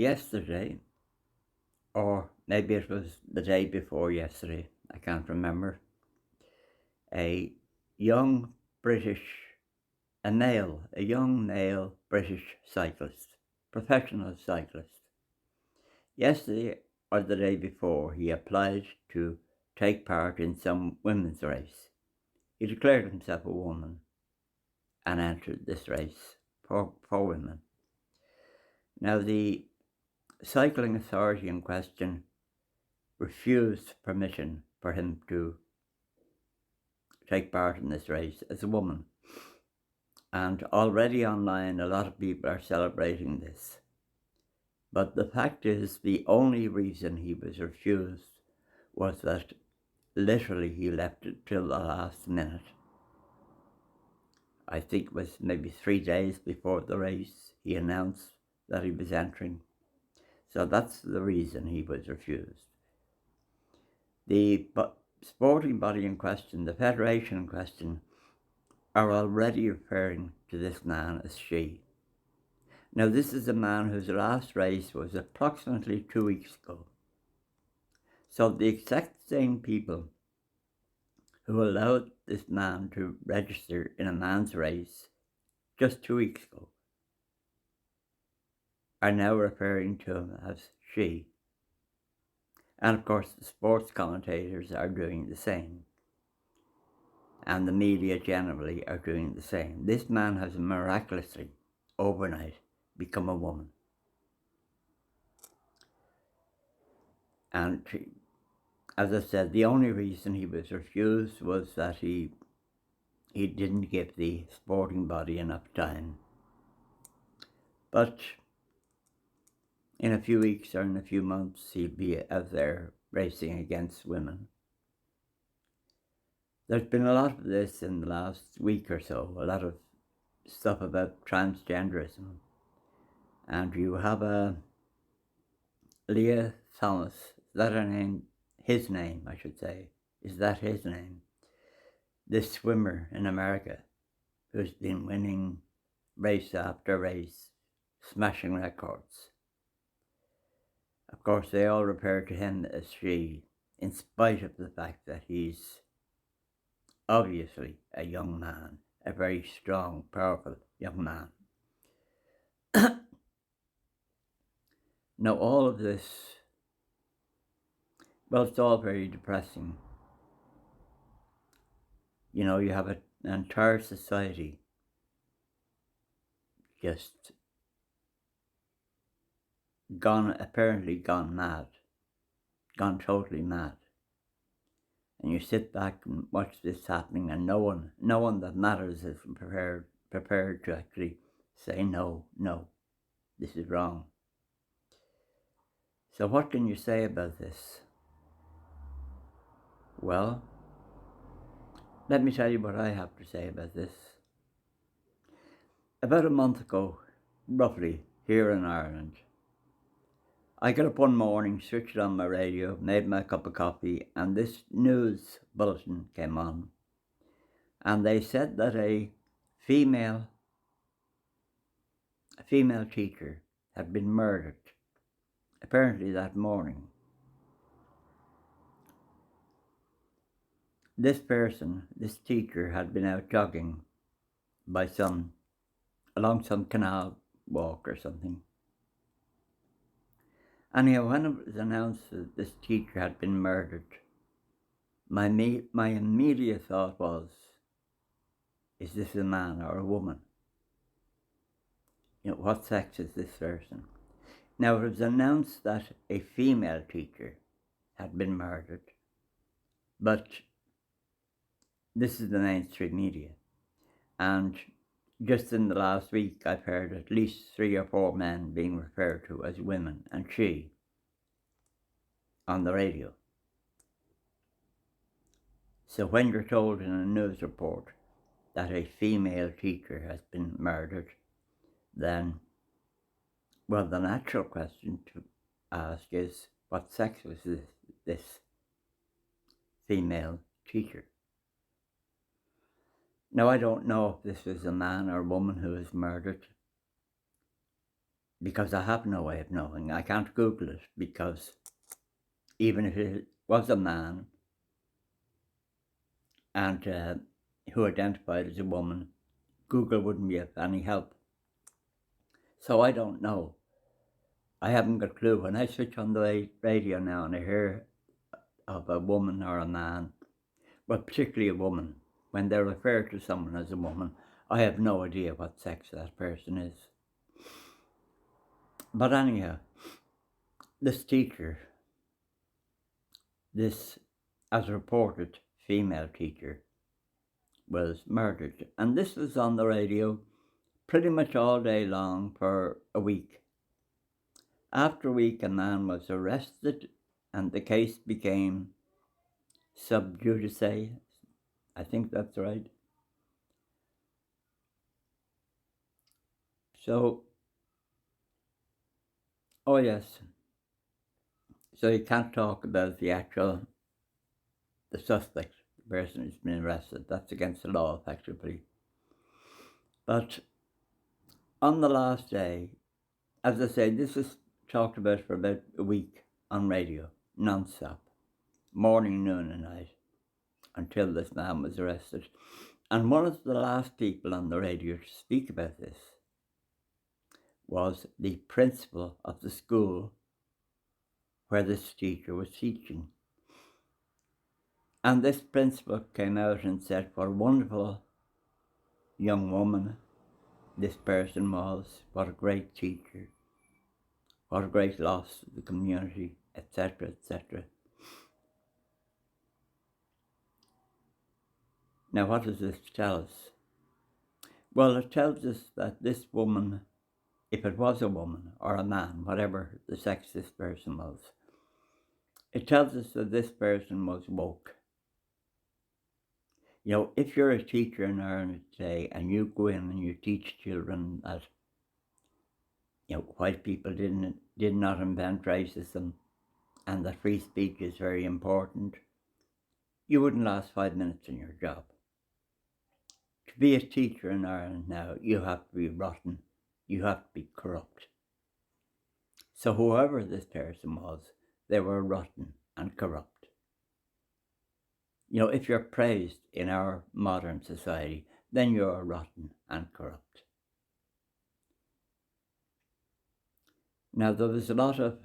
yesterday, or maybe it was the day before yesterday, I can't remember, a young British, a young male British cyclist, professional cyclist. Yesterday or the day before, he applied to take part in some women's race. He declared himself a woman and entered this race for women. Now, the cycling authority in question refused permission for him to take part in this race as a woman. And already online, a lot of people are celebrating this. But the fact is, the only reason he was refused was that literally he left it till the last minute. I think it was maybe 3 days before the race, he announced that he was entering. So that's the reason he was refused. The sporting body in question, the federation in question, are already referring to this man as she. Now, this is a man whose last race was approximately 2 weeks ago. So the exact same people who allowed this man to register in a man's race just 2 weeks ago are now referring to him as she. And of course, the sports commentators are doing the same. And the media generally are doing the same. This man has miraculously, overnight, become a woman. And as I said, the only reason he was refused was that he didn't give the sporting body enough time. But in a few weeks or in a few months, he'll be out there racing against women. There's been a lot of this in the last week or so, a lot of stuff about transgenderism. And you have Leah Thomas, is that her name? His name, I should say. Is that his name? This swimmer in America who's been winning race after race, smashing records. Of course, they all refer to him as she, in spite of the fact that he's obviously a young man, a very strong, powerful young man. Now, all of this, well, it's all very depressing. You know, you have an entire society just apparently gone mad, gone totally mad. And you sit back and watch this happening, and no one that matters is prepared to actually say no, this is wrong. So what can you say about this? Well, let me tell you what I have to say about this. About a month ago, roughly, here in Ireland, I got up one morning, switched on my radio, made my cup of coffee, and this news bulletin came on. And they said that a female teacher had been murdered, apparently that morning. This teacher, had been out jogging along some canal walk or something. Anyhow, when it was announced that this teacher had been murdered, my immediate thought was, is this a man or a woman? You know, what sex is this person? Now, it was announced that a female teacher had been murdered, but this is the mainstream media. And just in the last week, I've heard at least 3 or 4 men being referred to as women and she on the radio. So when you're told in a news report that a female teacher has been murdered, then, well, the natural question to ask is, what sex was this female teacher? Now, I don't know if this was a man or a woman who was murdered, because I have no way of knowing. I can't Google it, because even if it was a man and who identified as a woman, Google wouldn't be of any help. So I don't know. I haven't got a clue. When I switch on the radio now and I hear of a woman or a man, but particularly a woman, when they refer to someone as a woman, I have no idea what sex that person is. But anyhow, this teacher, this, as reported, female teacher, was murdered. And this was on the radio pretty much all day long for a week. After a week, a man was arrested and the case became sub judice. I think that's right. So, oh yes, so you can't talk about the suspect, the person who's been arrested. That's against the law, effectively. But on the last day, as I say, this was talked about for about a week on radio, non-stop, morning, noon and night, until this man was arrested. And one of the last people on the radio to speak about this was the principal of the school where this teacher was teaching. And this principal came out and said what a wonderful young woman this person was, what a great teacher, what a great loss to the community, etc., etc. Now, what does this tell us? Well, it tells us that this woman, if it was a woman or a man, whatever the sex this person was, it tells us that this person was woke. You know, if you're a teacher in Ireland today and you go in and you teach children that, you know, white people did not invent racism and that free speech is very important, you wouldn't last 5 minutes in your job. To be a teacher in Ireland now, you have to be rotten. You have to be corrupt. So whoever this person was, they were rotten and corrupt. You know, if you're praised in our modern society, then you're rotten and corrupt. Now, there was a lot of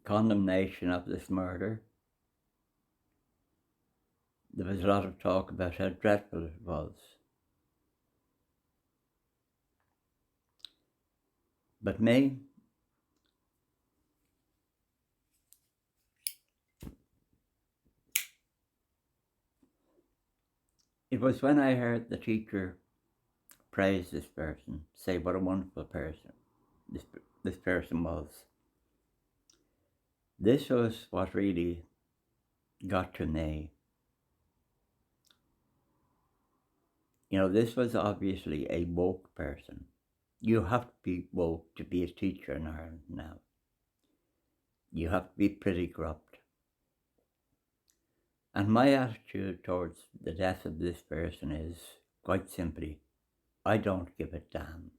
condemnation of this murder. There was a lot of talk about how dreadful it was. But me, it was when I heard the teacher praise this person, say what a wonderful person this person was. This was what really got to me. You know, this was obviously a woke person. You have to be woke to be a teacher in Ireland now. You have to be pretty corrupt. And my attitude towards the death of this person is, quite simply, I don't give a damn.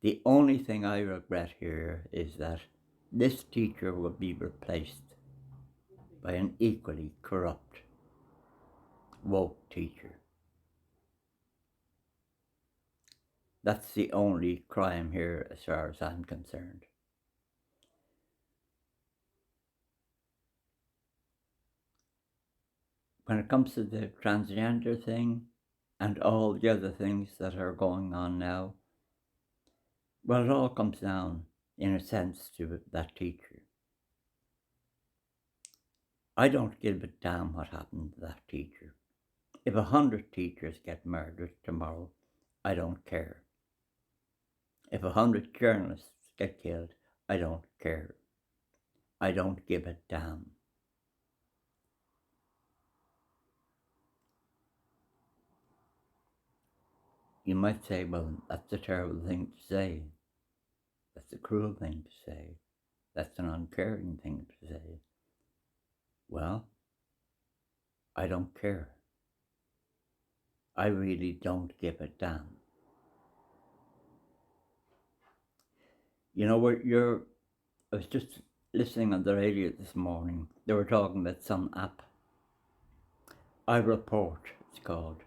The only thing I regret here is that this teacher will be replaced by an equally corrupt, woke teacher. That's the only crime here as far as I'm concerned. When it comes to the transgender thing and all the other things that are going on now, well, it all comes down, in a sense, to that teacher. I don't give a damn what happened to that teacher. If 100 teachers get murdered tomorrow, I don't care. If 100 journalists get killed, I don't care. I don't give a damn. You might say, well, that's a terrible thing to say. That's a cruel thing to say. That's an uncaring thing to say. Well, I don't care. I really don't give a damn. You know, I was just listening on the radio this morning. They were talking about some app. I Report, it's called.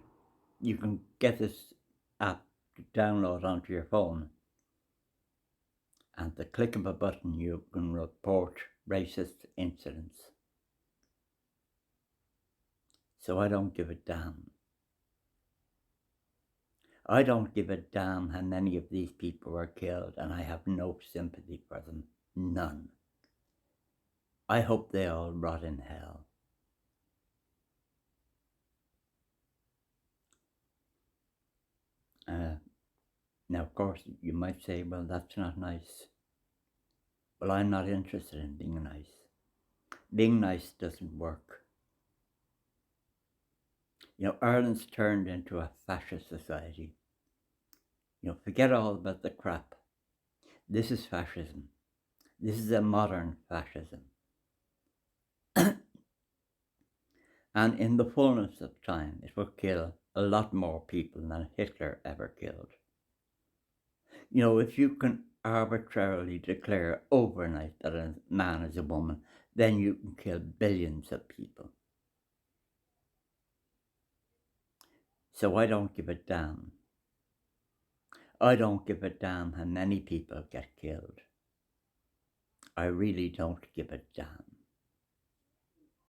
You can get this app to download onto your phone, and at the click of a button, you can report racist incidents. So I don't give a damn. I don't give a damn how many of these people were killed, and I have no sympathy for them. None. I hope they all rot in hell. Now, of course, you might say, well, that's not nice. Well, I'm not interested in being nice. Being nice doesn't work. You know, Ireland's turned into a fascist society. You know, forget all about the crap. This is fascism. This is a modern fascism. And in the fullness of time, it will kill a lot more people than Hitler ever killed. You know, if you can arbitrarily declare overnight that a man is a woman, then you can kill billions of people. So I don't give a damn. I don't give a damn how many people get killed. I really don't give a damn.